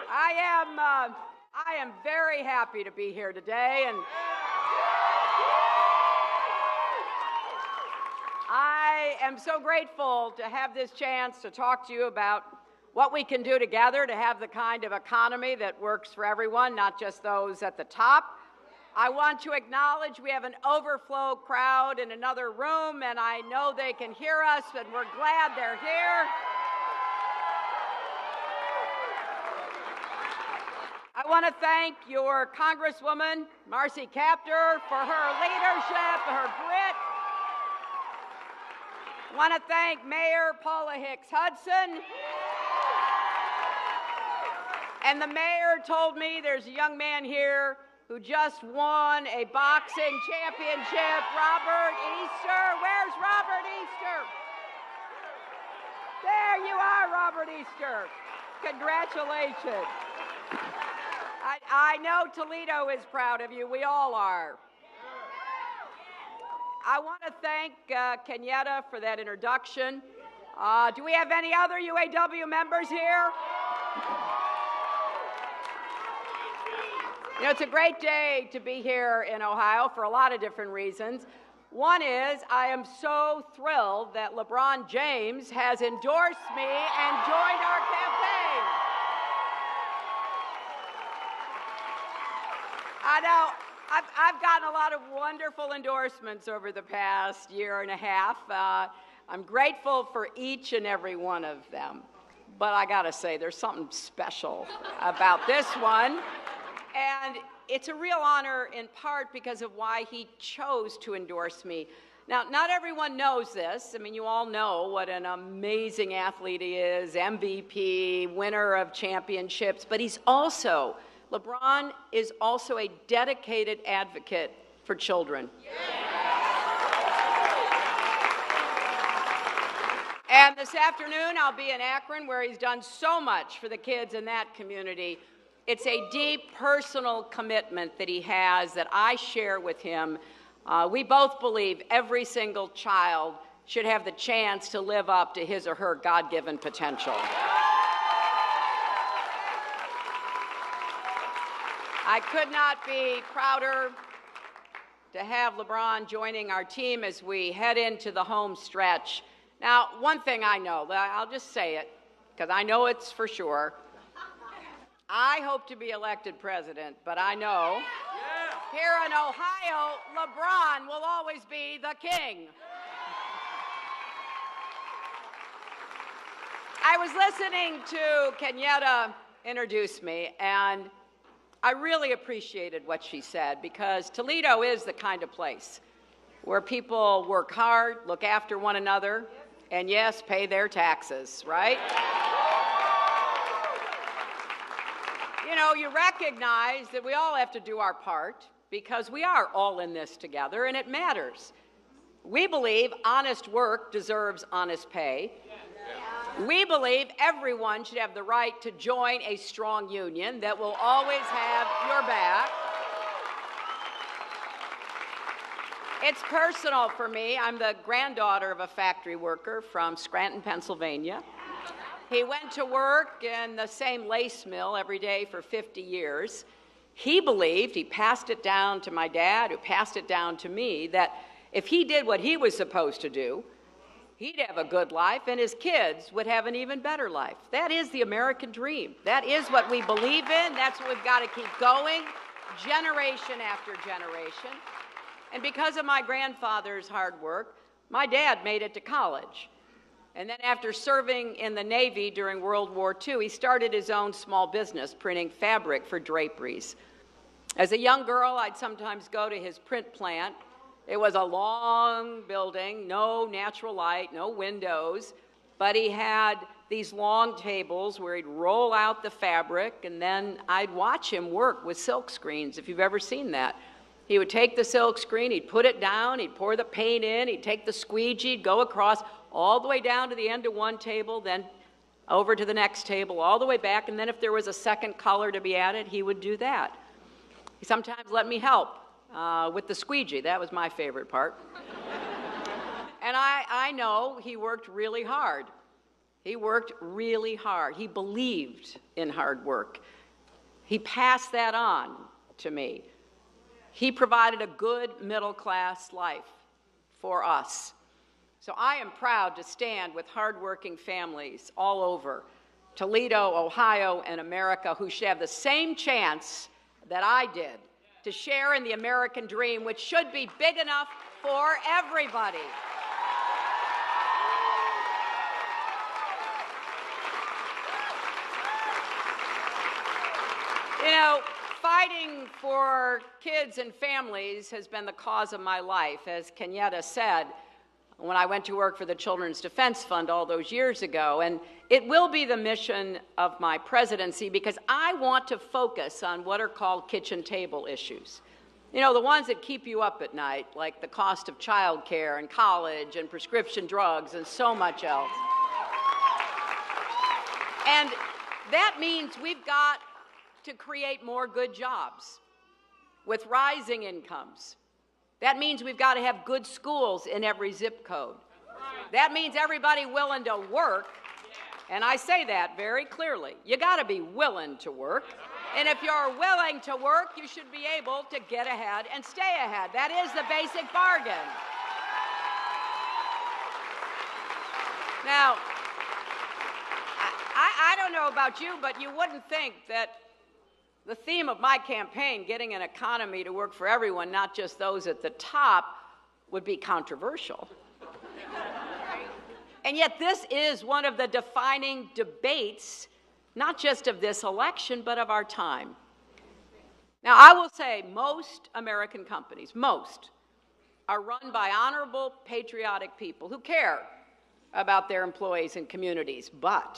I am very happy to be here today, and I am so grateful to have this chance to talk to you about what we can do together to have the kind of economy that works for everyone, not just those at the top. I want to acknowledge we have an overflow crowd in another room, and I know they can hear us, and we're glad they're here. I want to thank your Congresswoman, Marcy Kaptur, for her leadership, her grit. I want to thank Mayor Paula Hicks Hudson. And the mayor told me there's a young man here who just won a boxing championship, Robert Easter. Where's Robert Easter? There you are, Robert Easter. Congratulations. I know Toledo is proud of you. We all are. I want to thank Kenyatta for that introduction. Do we have any other UAW members here? You know, it's a great day to be here in Ohio for a lot of different reasons. One is I am so thrilled that LeBron James has endorsed me and joined our campaign. I know I've gotten a lot of wonderful endorsements over the past year and a half. I'm grateful for each and every one of them. But I gotta say, there's something special about this one. And it's a real honor in part because of why he chose to endorse me. Now, not everyone knows this. I mean, you all know what an amazing athlete he is, MVP, winner of championships, but LeBron is also a dedicated advocate for children. And this afternoon, I'll be in Akron, where he's done so much for the kids in that community. It's a deep personal commitment that he has that I share with him. We both believe every single child should have the chance to live up to his or her God-given potential. I could not be prouder to have LeBron joining our team as we head into the home stretch. Now, one thing I know, I'll just say it, because I know it's for sure. I hope to be elected president, but I know here in Ohio, LeBron will always be the king. I was listening to Kenyatta introduce me, and I really appreciated what she said, because Toledo is the kind of place where people work hard, look after one another, and yes, pay their taxes, right? You know, you recognize that we all have to do our part because we are all in this together, and it matters. We believe honest work deserves honest pay. We believe everyone should have the right to join a strong union that will always have your back. It's personal for me. I'm the granddaughter of a factory worker from Scranton, Pennsylvania. He went to work in the same lace mill every day for 50 years. He believed, he passed it down to my dad, who passed it down to me, that if he did what he was supposed to do, he'd have a good life, and his kids would have an even better life. That is the American dream. That is what we believe in. That's what we've got to keep going, generation after generation. And because of my grandfather's hard work, my dad made it to college. And then after serving in the Navy during World War II, he started his own small business printing fabric for draperies. As a young girl, I'd sometimes go to his print plant. It was a long building, no natural light, no windows, but he had these long tables where he'd roll out the fabric, and then I'd watch him work with silk screens, if you've ever seen that. He would take the silk screen, he'd put it down, he'd pour the paint in, he'd take the squeegee, go across all the way down to the end of one table, then over to the next table, all the way back, and then if there was a second color to be added, he would do that. He sometimes let me help with the squeegee. That was my favorite part. And I know he worked really hard. He worked really hard. He believed in hard work. He passed that on to me. He provided a good middle-class life for us. So I am proud to stand with hardworking families all over Toledo, Ohio, and America who should have the same chance that I did to share in the American dream, which should be big enough for everybody. You know, fighting for kids and families has been the cause of my life. As Kenyatta said, when I went to work for the Children's Defense Fund all those years ago, and it will be the mission of my presidency because I want to focus on what are called kitchen table issues. You know, the ones that keep you up at night, like the cost of childcare and college and prescription drugs and so much else. And that means we've got to create more good jobs with rising incomes. That means we've got to have good schools in every zip code. That means everybody willing to work, and I say that very clearly. You got to be willing to work, and if you're willing to work, you should be able to get ahead and stay ahead. That is the basic bargain. Now, I don't know about you, but you wouldn't think that the theme of my campaign, getting an economy to work for everyone, not just those at the top, would be controversial. And yet this is one of the defining debates, not just of this election, but of our time. Now, I will say most American companies, most, are run by honorable, patriotic people who care about their employees and communities, but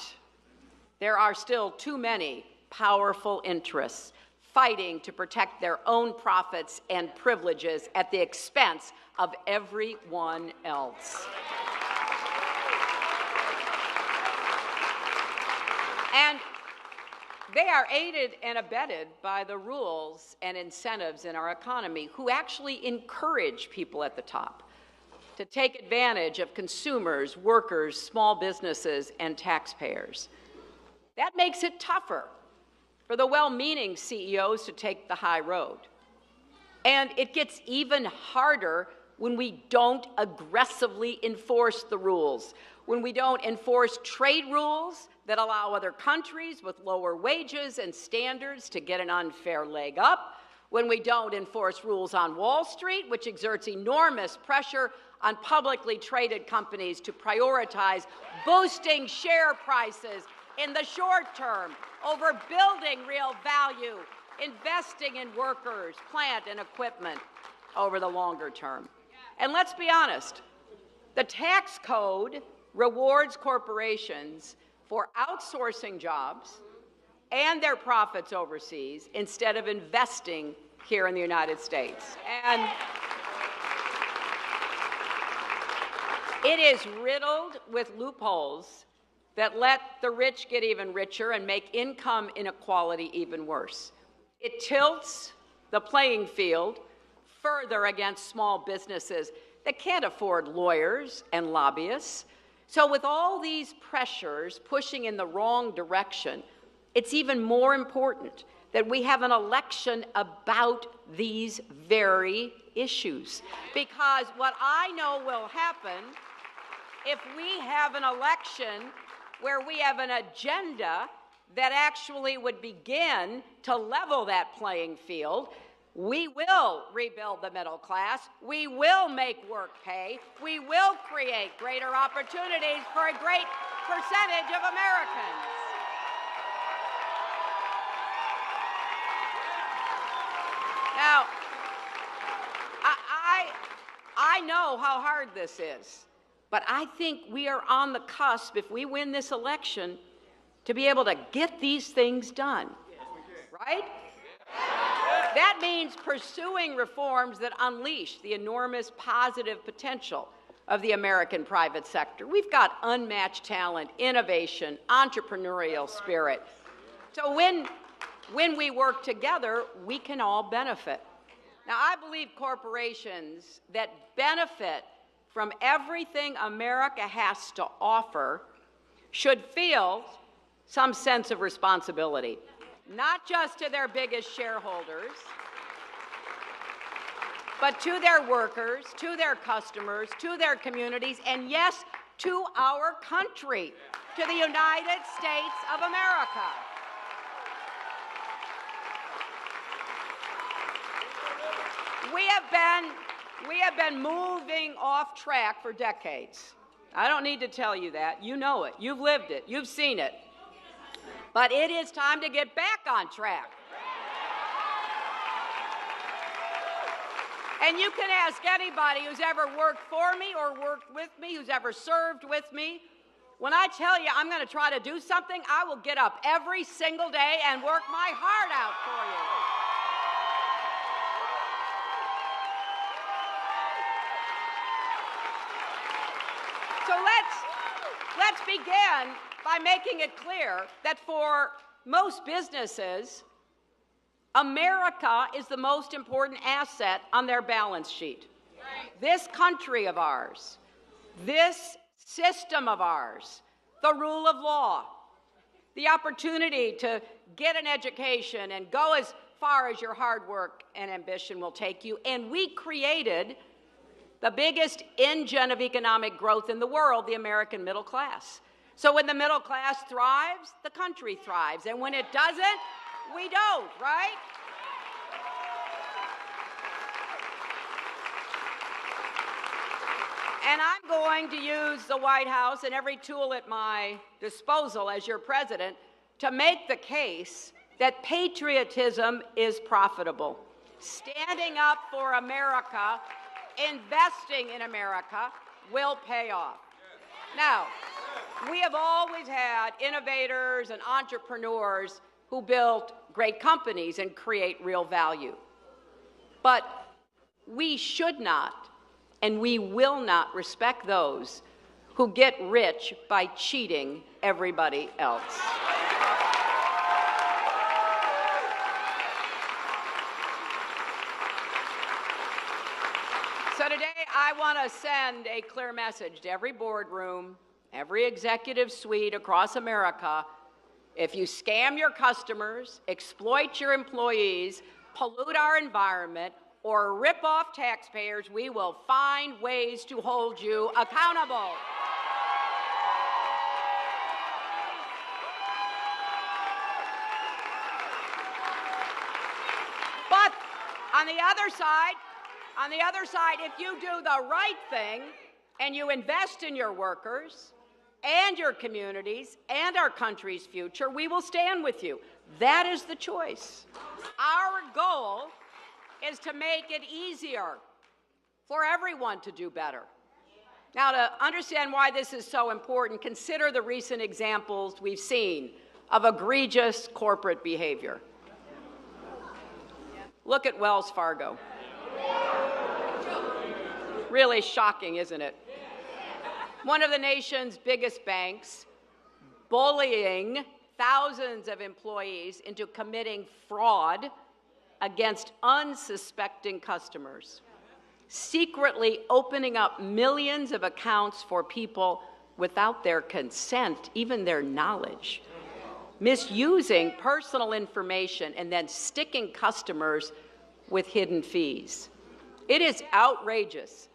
there are still too many powerful interests fighting to protect their own profits and privileges at the expense of everyone else. And they are aided and abetted by the rules and incentives in our economy who actually encourage people at the top to take advantage of consumers, workers, small businesses, and taxpayers. That makes it tougher for the well-meaning CEOs to take the high road. And it gets even harder when we don't aggressively enforce the rules, when we don't enforce trade rules that allow other countries with lower wages and standards to get an unfair leg up, when we don't enforce rules on Wall Street, which exerts enormous pressure on publicly traded companies to prioritize boosting share prices in the short term over building real value, investing in workers, plant, and equipment over the longer term. And let's be honest, the tax code rewards corporations for outsourcing jobs and their profits overseas instead of investing here in the United States. And it is riddled with loopholes that let the rich get even richer and make income inequality even worse. It tilts the playing field further against small businesses that can't afford lawyers and lobbyists. So with all these pressures pushing in the wrong direction, it's even more important that we have an election about these very issues. Because what I know will happen if we have an election where we have an agenda that actually would begin to level that playing field, we will rebuild the middle class, we will make work pay, we will create greater opportunities for a great percentage of Americans. Now, I know how hard this is. But I think we are on the cusp, if we win this election, to be able to get these things done, right? That means pursuing reforms that unleash the enormous positive potential of the American private sector. We've got unmatched talent, innovation, entrepreneurial spirit. So when we work together, we can all benefit. Now, I believe corporations that benefit from everything America has to offer should feel some sense of responsibility, not just to their biggest shareholders, but to their workers, to their customers, to their communities, and yes, to our country, to the United States of America. We have been moving off track for decades. I don't need to tell you that. You know it. You've lived it. You've seen it. But it is time to get back on track. And you can ask anybody who's ever worked for me or worked with me, who's ever served with me. When I tell you I'm going to try to do something, I will get up every single day and work my heart out for you. So let's begin by making it clear that for most businesses, America is the most important asset on their balance sheet. This country of ours, this system of ours, the rule of law, the opportunity to get an education and go as far as your hard work and ambition will take you. And we created the biggest engine of economic growth in the world, the American middle class. So when the middle class thrives, the country thrives. And when it doesn't, we don't, right? And I'm going to use the White House and every tool at my disposal as your president to make the case that patriotism is profitable. Standing up for America, investing in America will pay off. Now, we have always had innovators and entrepreneurs who built great companies and create real value. But we should not and we will not respect those who get rich by cheating everybody else. So today I want to send a clear message to every boardroom, every executive suite across America. If you scam your customers, exploit your employees, pollute our environment, or rip off taxpayers, we will find ways to hold you accountable. But on the other side, if you do the right thing and you invest in your workers and your communities and our country's future, we will stand with you. That is the choice. Our goal is to make it easier for everyone to do better. Now, to understand why this is so important, consider the recent examples we've seen of egregious corporate behavior. Look at Wells Fargo. Really shocking, isn't it? One of the nation's biggest banks bullying thousands of employees into committing fraud against unsuspecting customers, secretly opening up millions of accounts for people without their consent, even their knowledge, misusing personal information and then sticking customers with hidden fees. It is outrageous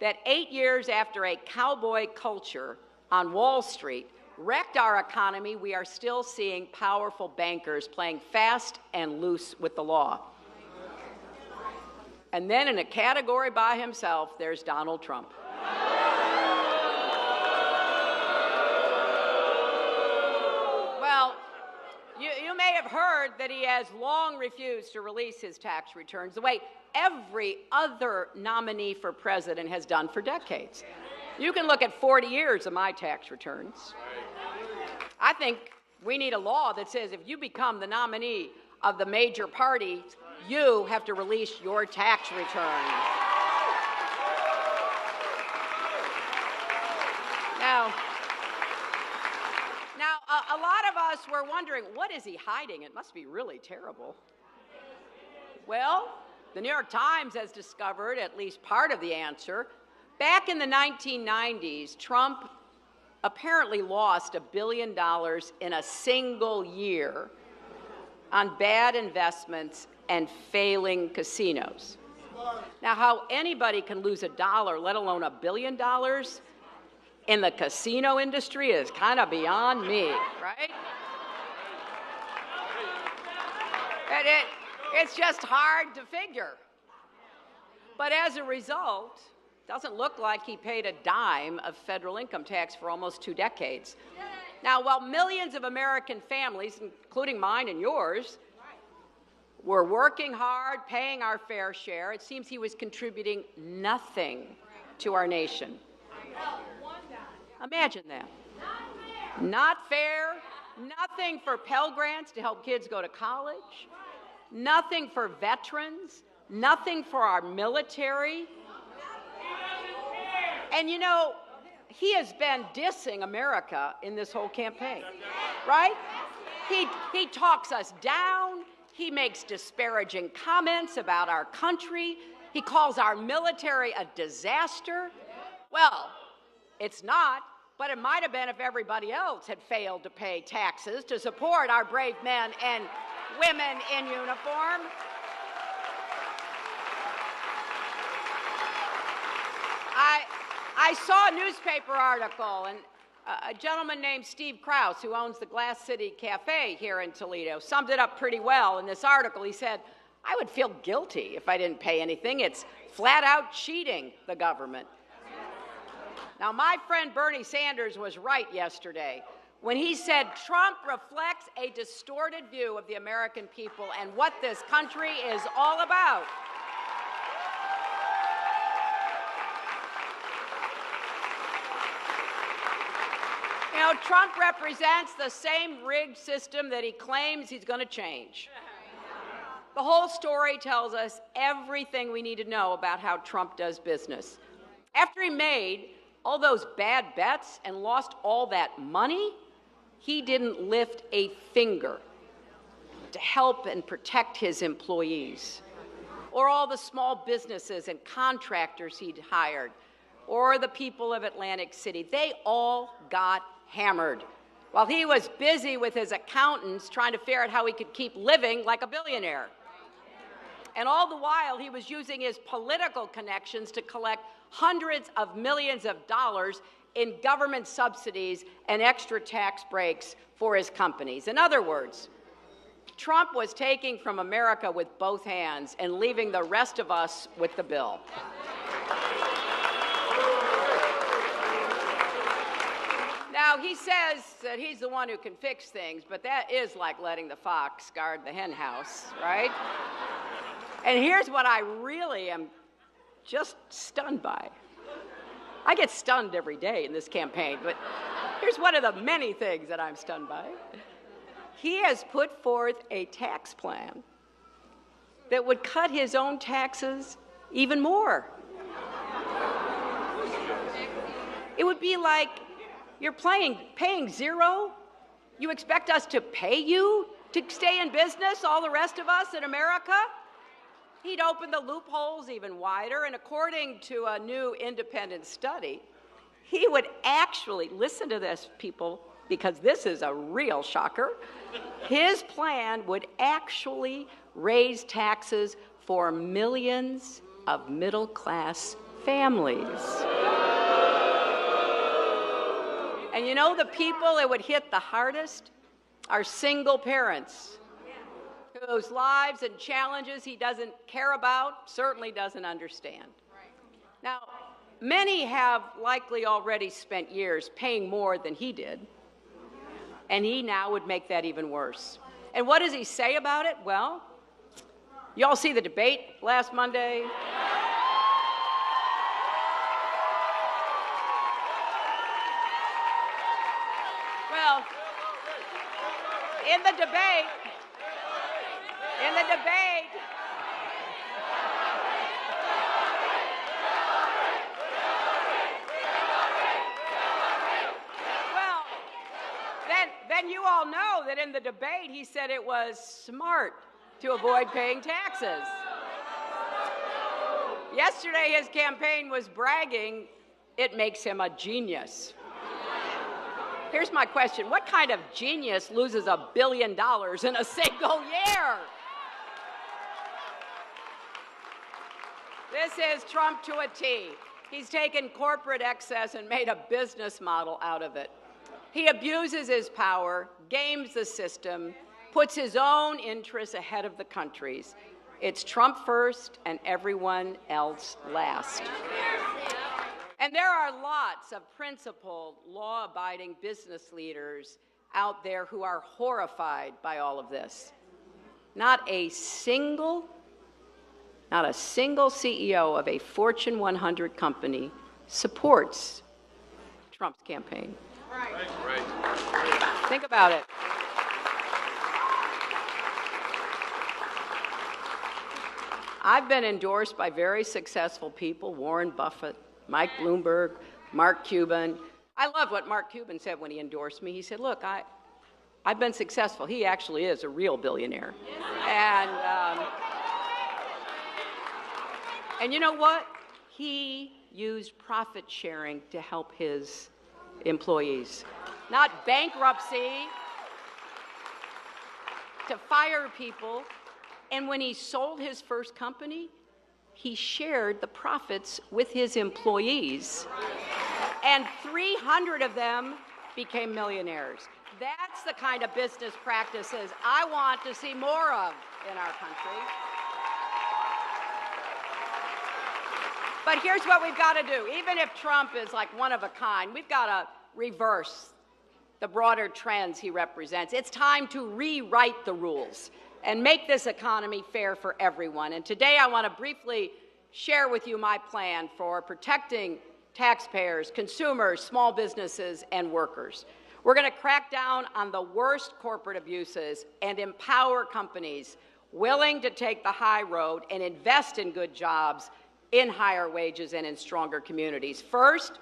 that 8 years after a cowboy culture on Wall Street wrecked our economy, we are still seeing powerful bankers playing fast and loose with the law. And then in a category by himself, there's Donald Trump. Well, you may have heard that he has long refused to release his tax returns the way every other nominee for president has done for decades. You can look at 40 years of my tax returns. I think we need a law that says if you become the nominee of the major party, you have to release your tax return. Now, a lot of us were wondering, what is he hiding? It must be really terrible. Well, the New York Times has discovered at least part of the answer. Back in the 1990s, Trump apparently lost $1 billion in a single year on bad investments and failing casinos. Now, how anybody can lose $1, let alone $1 billion, in the casino industry is kind of beyond me, right? And it's just hard to figure. But as a result, it doesn't look like he paid a dime of federal income tax for almost 2 decades. Now, while millions of American families, including mine and yours, were working hard, paying our fair share, it seems he was contributing nothing to our nation. Imagine that. Not fair, nothing for Pell Grants to help kids go to college, nothing for veterans, nothing for our military. And you know, he has been dissing America in this whole campaign, right? He talks us down. He makes disparaging comments about our country. He calls our military a disaster. Well, it's not, but it might have been if everybody else had failed to pay taxes to support our brave men and women in uniform. I saw a newspaper article, and a gentleman named Steve Krause, who owns the Glass City Cafe here in Toledo, summed it up pretty well in this article. He said, I would feel guilty if I didn't pay anything. It's flat out cheating the government. Now, my friend Bernie Sanders was right yesterday when he said Trump reflects a distorted view of the American people and what this country is all about. You know, Trump represents the same rigged system that he claims he's going to change. The whole story tells us everything we need to know about how Trump does business. After he made all those bad bets and lost all that money, he didn't lift a finger to help and protect his employees, or all the small businesses and contractors he'd hired, or the people of Atlantic City. They all got hammered while he was busy with his accountants trying to figure out how he could keep living like a billionaire. And all the while, he was using his political connections to collect hundreds of millions of dollars in government subsidies and extra tax breaks for his companies. In other words, Trump was taking from America with both hands and leaving the rest of us with the bill. Now, he says that he's the one who can fix things, but that is like letting the fox guard the hen house, right? And here's what I really am just stunned by. I get stunned every day in this campaign, but here's one of the many things that I'm stunned by. He has put forth a tax plan that would cut his own taxes even more. It would be like, you're paying zero? You expect us to pay you to stay in business, all the rest of us in America? He'd open the loopholes even wider, and according to a new independent study, he would actually, listen to this, people, because this is a real shocker, his plan would actually raise taxes for millions of middle-class families. And you know the people it would hit the hardest are single parents whose lives and challenges he doesn't care about, certainly doesn't understand. Now, many have likely already spent years paying more than he did, and he now would make that even worse. And what does he say about it? Well, you all see the debate last Monday? Well, in the debate, well, then you all know that in the debate he said it was smart to avoid paying taxes. Yesterday his campaign was bragging it makes him a genius. Here's my question. What kind of genius loses $1 billion in a single year? This is Trump to a T. He's taken corporate excess and made a business model out of it. He abuses his power, games the system, puts his own interests ahead of the country's. It's Trump first and everyone else last. And there are lots of principled, law-abiding business leaders out there who are horrified by all of this. Not a single CEO of a Fortune 100 company supports Trump's campaign. Right. Think about it. I've been endorsed by very successful people, Warren Buffett, Mike Bloomberg, Mark Cuban. I love what Mark Cuban said when he endorsed me. He said, look, I've been successful. He actually is a real billionaire. And you know what? He used profit sharing to help his employees, not bankruptcy, to fire people. And when he sold his first company, he shared the profits with his employees. And 300 of them became millionaires. That's the kind of business practices I want to see more of in our country. But here's what we've got to do. Even if Trump is like one of a kind, we've got to reverse the broader trends he represents. It's time to rewrite the rules and make this economy fair for everyone. And today I want to briefly share with you my plan for protecting taxpayers, consumers, small businesses, and workers. We're going to crack down on the worst corporate abuses and empower companies willing to take the high road and invest in good jobs, in higher wages, and in stronger communities. First,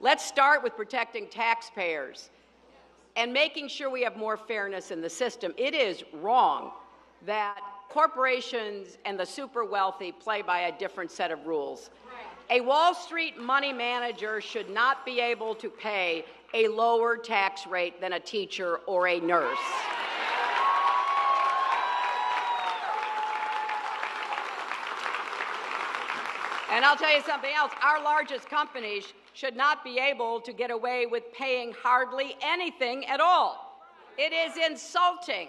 let's start with protecting taxpayers and making sure we have more fairness in the system. It is wrong that corporations and the super wealthy play by a different set of rules. A Wall Street money manager should not be able to pay a lower tax rate than a teacher or a nurse. And I'll tell you something else. Our largest companies should not be able to get away with paying hardly anything at all. It is insulting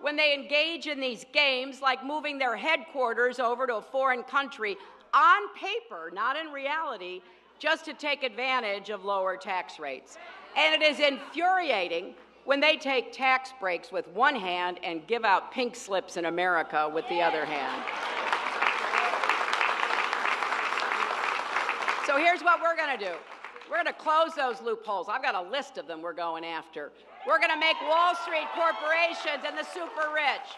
when they engage in these games like moving their headquarters over to a foreign country on paper, not in reality, just to take advantage of lower tax rates. And it is infuriating when they take tax breaks with one hand and give out pink slips in America with the other hand. So here's what we're going to do. We're going to close those loopholes. I've got a list of them we're going after. We're going to make Wall Street corporations and the super rich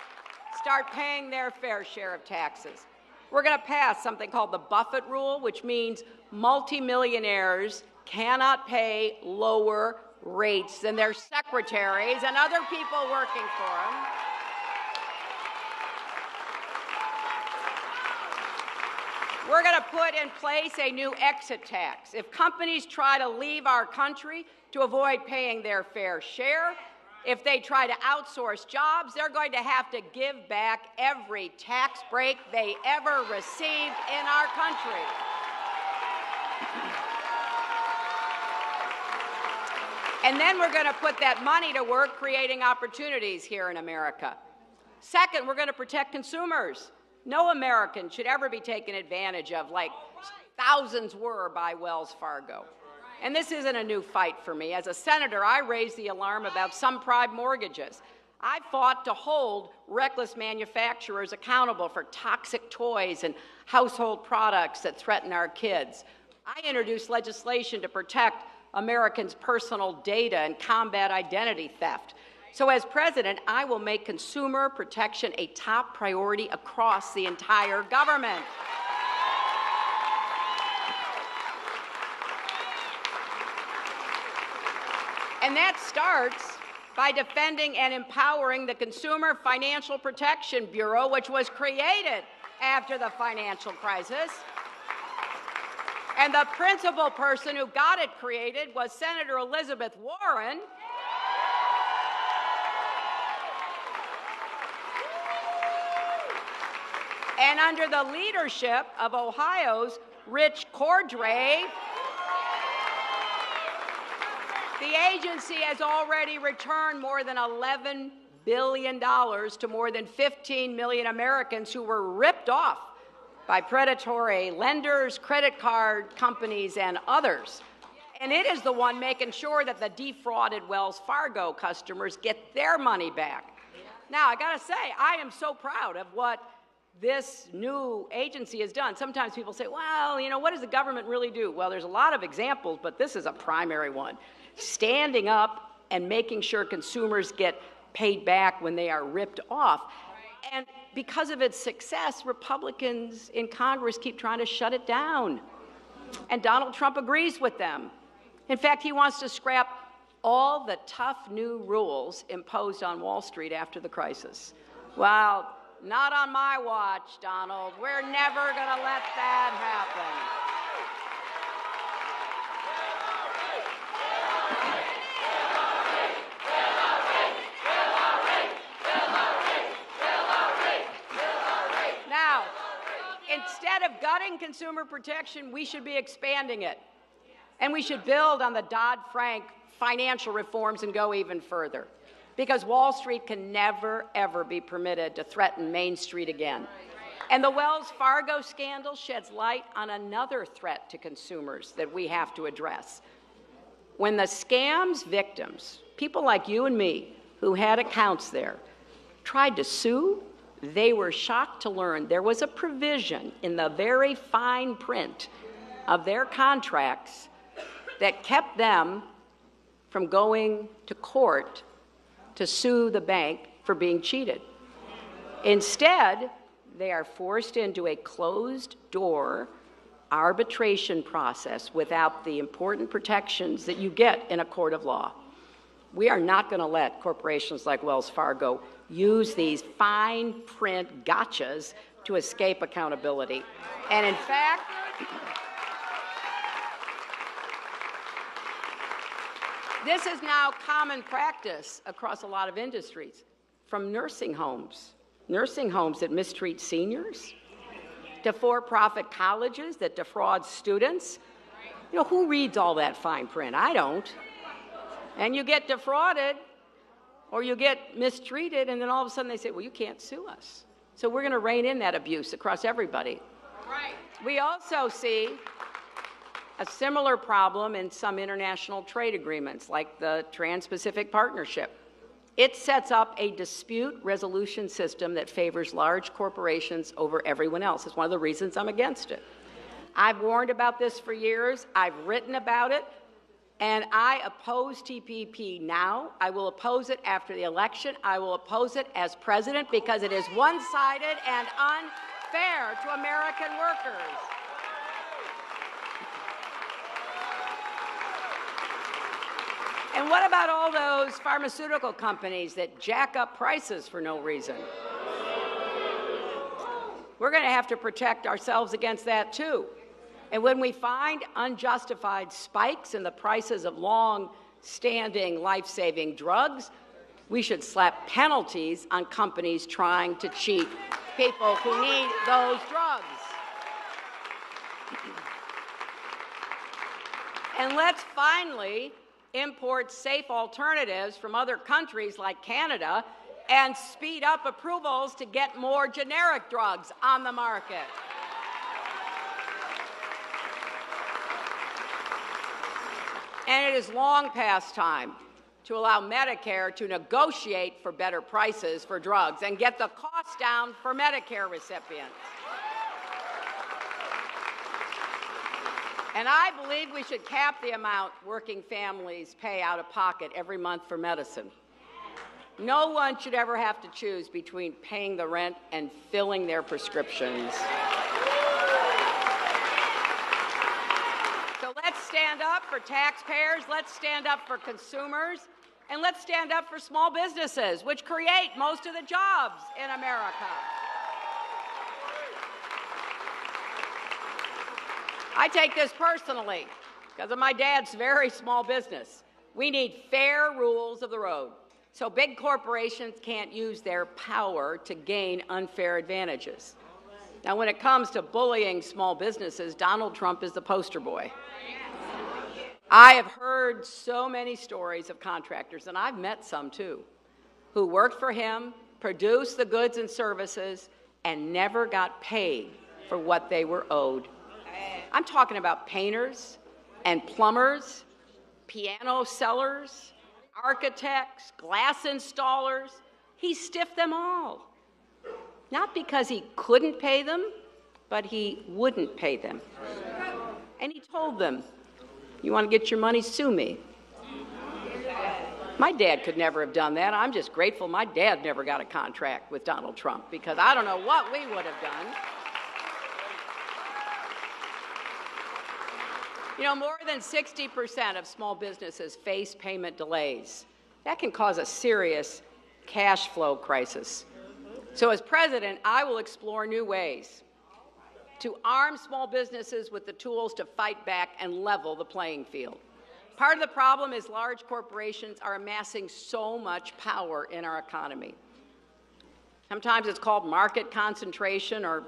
start paying their fair share of taxes. We're going to pass something called the Buffett rule, which means multimillionaires cannot pay lower rates than their secretaries and other people working for them. We're going to put in place a new exit tax. If companies try to leave our country to avoid paying their fair share, if they try to outsource jobs, they're going to have to give back every tax break they ever received in our country. And then we're going to put that money to work creating opportunities here in America. Second, we're going to protect consumers. No American should ever be taken advantage of like thousands were by Wells Fargo. And this isn't a new fight for me. As a senator, I raised the alarm about subprime mortgages. I fought to hold reckless manufacturers accountable for toxic toys and household products that threaten our kids. I introduced legislation to protect Americans' personal data and combat identity theft. So as president, I will make consumer protection a top priority across the entire government. And that starts by defending and empowering the Consumer Financial Protection Bureau, which was created after the financial crisis. And the principal person who got it created was Senator Elizabeth Warren. And under the leadership of Ohio's Rich Cordray, the agency has already returned more than $11 billion to more than 15 million Americans who were ripped off by predatory lenders, credit card companies, and others. And it is the one making sure that the defrauded Wells Fargo customers get their money back. Now, I gotta say, I am so proud of what this new agency has done. Sometimes people say, well, you know, what does the government really do? Well, there's a lot of examples, but this is a primary one. Standing up and making sure consumers get paid back when they are ripped off. And because of its success, Republicans in Congress keep trying to shut it down. And Donald Trump agrees with them. In fact, he wants to scrap all the tough new rules imposed on Wall Street after the crisis. Well, not on my watch, Donald. We're never going to let that happen. Now, instead of gutting consumer protection, we should be expanding it. And we should build on the Dodd-Frank financial reforms and go even further. Because Wall Street can never, ever be permitted to threaten Main Street again. And the Wells Fargo scandal sheds light on another threat to consumers that we have to address. When the scam's victims, people like you and me, who had accounts there, tried to sue, they were shocked to learn there was a provision in the very fine print of their contracts that kept them from going to court to sue the bank for being cheated. Instead, they are forced into a closed-door arbitration process without the important protections that you get in a court of law. We are not going to let corporations like Wells Fargo use these fine print gotchas to escape accountability. And in fact, this is now common practice across a lot of industries, from nursing homes that mistreat seniors, to for-profit colleges that defraud students. You know, who reads all that fine print? I don't. And you get defrauded or you get mistreated, and then all of a sudden they say, well, you can't sue us. So we're going to rein in that abuse across everybody. Right. We also see a similar problem in some international trade agreements, like the Trans-Pacific Partnership. It sets up a dispute resolution system that favors large corporations over everyone else. It's one of the reasons I'm against it. I've warned about this for years. I've written about it. And I oppose TPP now. I will oppose it after the election. I will oppose it as president because it is one-sided and unfair to American workers. And what about all those pharmaceutical companies that jack up prices for no reason? We're going to have to protect ourselves against that, too. And when we find unjustified spikes in the prices of long-standing life-saving drugs, we should slap penalties on companies trying to cheat people who need those drugs. And let's finally import safe alternatives from other countries like Canada and speed up approvals to get more generic drugs on the market. And it is long past time to allow Medicare to negotiate for better prices for drugs and get the cost down for Medicare recipients. And I believe we should cap the amount working families pay out of pocket every month for medicine. No one should ever have to choose between paying the rent and filling their prescriptions. So let's stand up for taxpayers, let's stand up for consumers, and let's stand up for small businesses, which create most of the jobs in America. I take this personally because of my dad's very small business. We need fair rules of the road so big corporations can't use their power to gain unfair advantages. Now, when it comes to bullying small businesses, Donald Trump is the poster boy. I have heard so many stories of contractors, and I've met some too, who worked for him, produced the goods and services, and never got paid for what they were owed. I'm talking about painters and plumbers, piano sellers, architects, glass installers. He stiffed them all. Not because he couldn't pay them, but he wouldn't pay them. And he told them, "You want to get your money, sue me." My dad could never have done that. I'm just grateful my dad never got a contract with Donald Trump, because I don't know what we would have done. You know, more than 60% of small businesses face payment delays. That can cause a serious cash flow crisis. So as president, I will explore new ways to arm small businesses with the tools to fight back and level the playing field. Part of the problem is large corporations are amassing so much power in our economy. Sometimes it's called market concentration or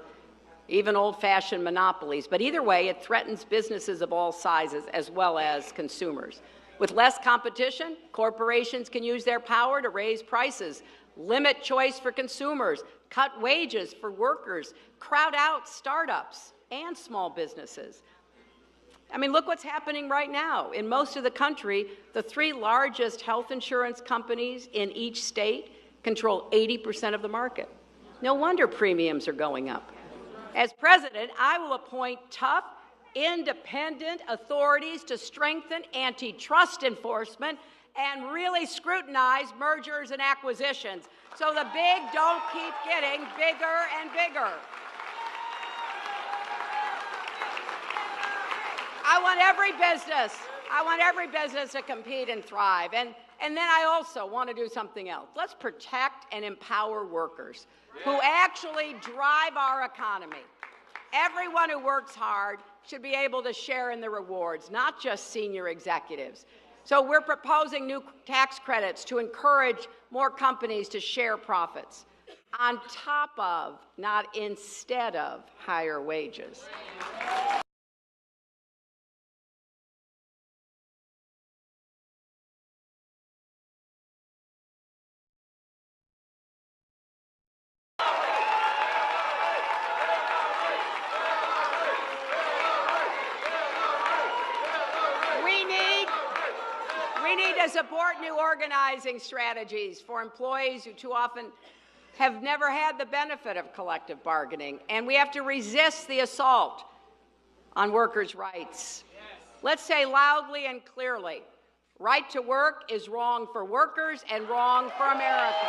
even old-fashioned monopolies, but either way, it threatens businesses of all sizes as well as consumers. With less competition, corporations can use their power to raise prices, limit choice for consumers, cut wages for workers, crowd out startups and small businesses. I mean, look what's happening right now. In most of the country, the 3 largest health insurance companies in each state control 80% of the market. No wonder premiums are going up. As president, I will appoint tough, independent authorities to strengthen antitrust enforcement and really scrutinize mergers and acquisitions so the big don't keep getting bigger and bigger. I want every business to compete and thrive. And then I also want to do something else. Let's protect and empower workers who actually drive our economy. Everyone who works hard should be able to share in the rewards, not just senior executives. So we're proposing new tax credits to encourage more companies to share profits on top of, not instead of, higher wages. We need to support new organizing strategies for employees who too often have never had the benefit of collective bargaining, and we have to resist the assault on workers' rights. Let's say loudly and clearly, right to work is wrong for workers and wrong for America.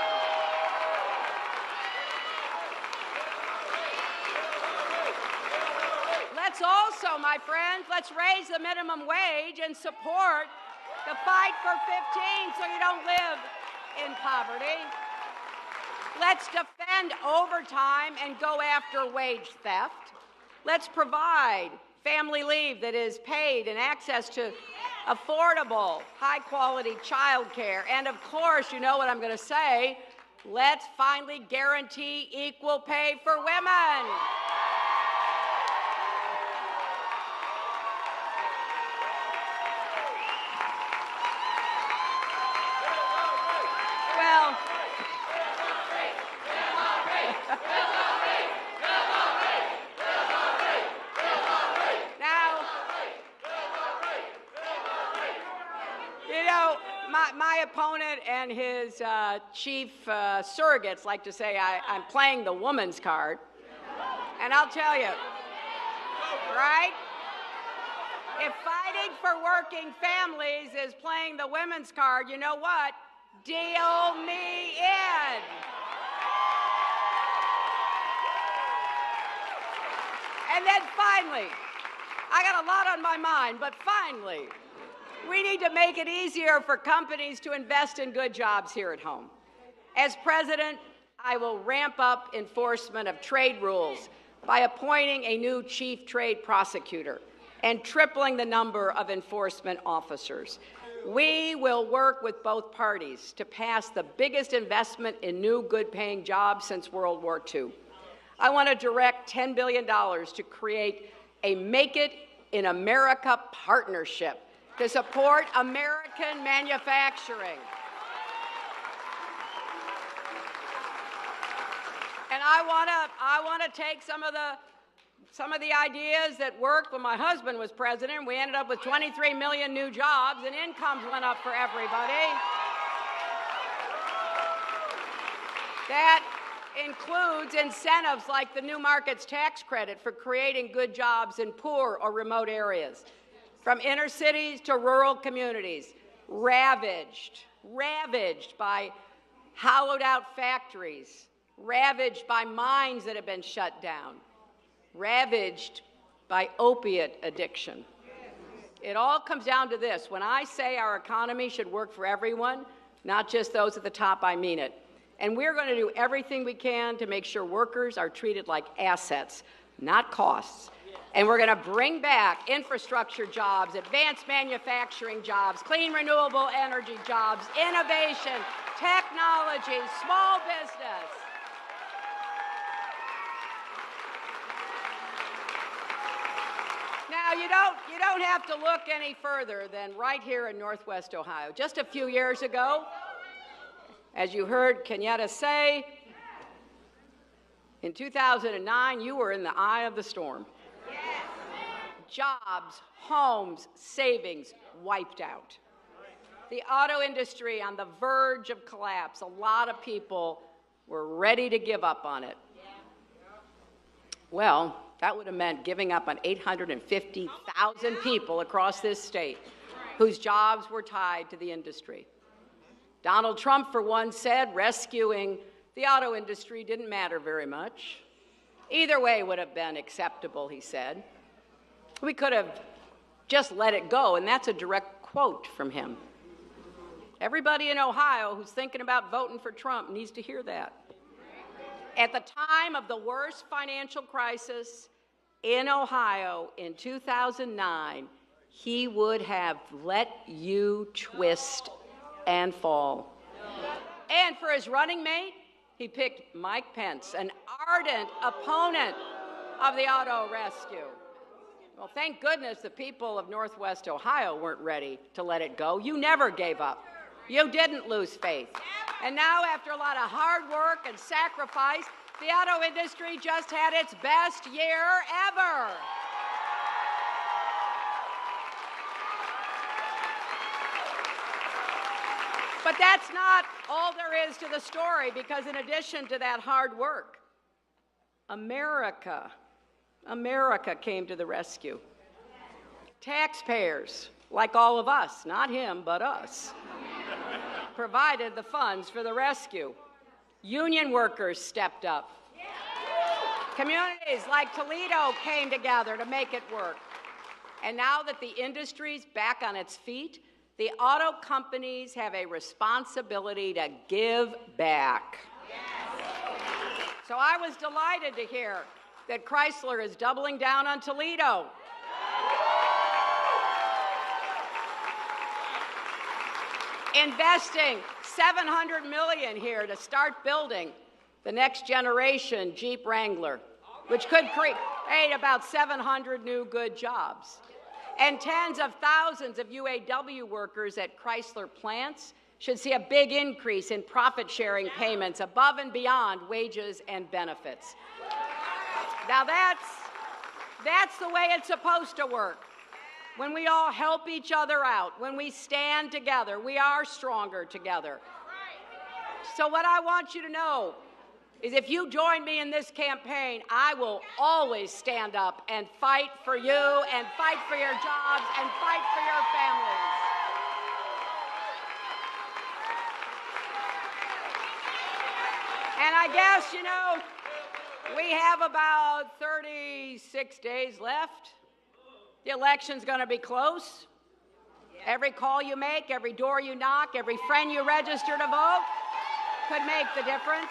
Let's also, my friends, let's raise the minimum wage and support the fight for 15 so you don't live in poverty. Let's defend overtime and go after wage theft. Let's provide family leave that is paid and access to affordable, high-quality child care. And of course, you know what I'm going to say, let's finally guarantee equal pay for women. My opponent and his chief surrogates like to say I'm playing the woman's card. And I'll tell you, right? If fighting for working families is playing the women's card, you know what? Deal me in. And then finally, I got a lot on my mind, but finally, we need to make it easier for companies to invest in good jobs here at home. As president, I will ramp up enforcement of trade rules by appointing a new chief trade prosecutor and tripling the number of enforcement officers. We will work with both parties to pass the biggest investment in new, good-paying jobs since World War II. I want to direct $10 billion to create a Make It in America partnership to support American manufacturing. And I want to take some of the ideas that worked when my husband was president. We ended up with 23 million new jobs, and incomes went up for everybody. That includes incentives like the New Markets Tax Credit for creating good jobs in poor or remote areas, from inner cities to rural communities, ravaged by hollowed-out factories, ravaged by mines that have been shut down, ravaged by opiate addiction. It all comes down to this. When I say our economy should work for everyone, not just those at the top, I mean it. And we're going to do everything we can to make sure workers are treated like assets, not costs. And we're going to bring back infrastructure jobs, advanced manufacturing jobs, clean renewable energy jobs, innovation, technology, small business. Now, you don't have to look any further than right here in Northwest Ohio. Just a few years ago, as you heard Kenyatta say, in 2009, you were in the eye of the storm. Yes. Jobs, homes, savings wiped out. The auto industry on the verge of collapse. A lot of people were ready to give up on it. Well, that would have meant giving up on 850,000 people across this state whose jobs were tied to the industry. Donald Trump, for one, said rescuing the auto industry didn't matter very much. Either way would have been acceptable, he said. We could have just let it go, and that's a direct quote from him. Everybody in Ohio who's thinking about voting for Trump needs to hear that. At the time of the worst financial crisis in Ohio in 2009, he would have let you twist and fall. And for his running mate, he picked Mike Pence, an ardent opponent of the auto rescue. Well, thank goodness the people of Northwest Ohio weren't ready to let it go. You never gave up. You didn't lose faith. And now, after a lot of hard work and sacrifice, the auto industry just had its best year ever. But that's not all there is to the story, because in addition to that hard work, America came to the rescue. Taxpayers, like all of us, not him, but us, provided the funds for the rescue. Union workers stepped up. Communities like Toledo came together to make it work. And now that the industry's back on its feet, the auto companies have a responsibility to give back. So I was delighted to hear that Chrysler is doubling down on Toledo. Investing $700 million here to start building the next generation Jeep Wrangler, which could create about 700 new good jobs. And tens of thousands of UAW workers at Chrysler plants should see a big increase in profit-sharing payments above and beyond wages and benefits. Now that's the way it's supposed to work. When we all help each other out, when we stand together, we are stronger together. So what I want you to know is if you join me in this campaign, I will always stand up and fight for you and fight for your jobs and fight for your families. And I guess, we have about 36 days left. The election's going to be close. Every call you make, every door you knock, every friend you register to vote could make the difference.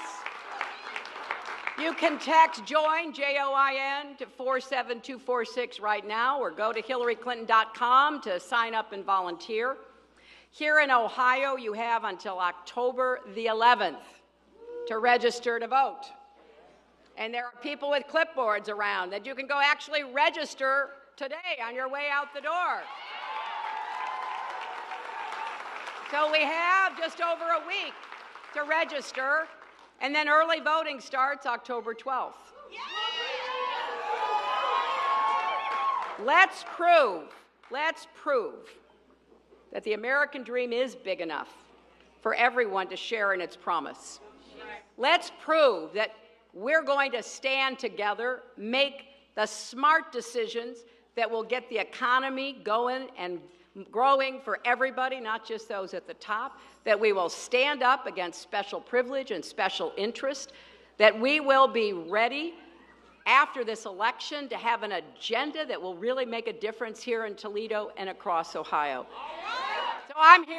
You can text JOIN, J-O-I-N, to 47246 right now, or go to HillaryClinton.com to sign up and volunteer. Here in Ohio, you have until October the 11th to register to vote. And there are people with clipboards around that you can go actually register today on your way out the door. So we have just over a week to register, and then early voting starts October 12th. Let's prove that the American dream is big enough for everyone to share in its promise. Let's prove that we're going to stand together, make the smart decisions that will get the economy going and growing for everybody, not just those at the top, that we will stand up against special privilege and special interest, that we will be ready after this election to have an agenda that will really make a difference here in Toledo and across Ohio. So I'm here.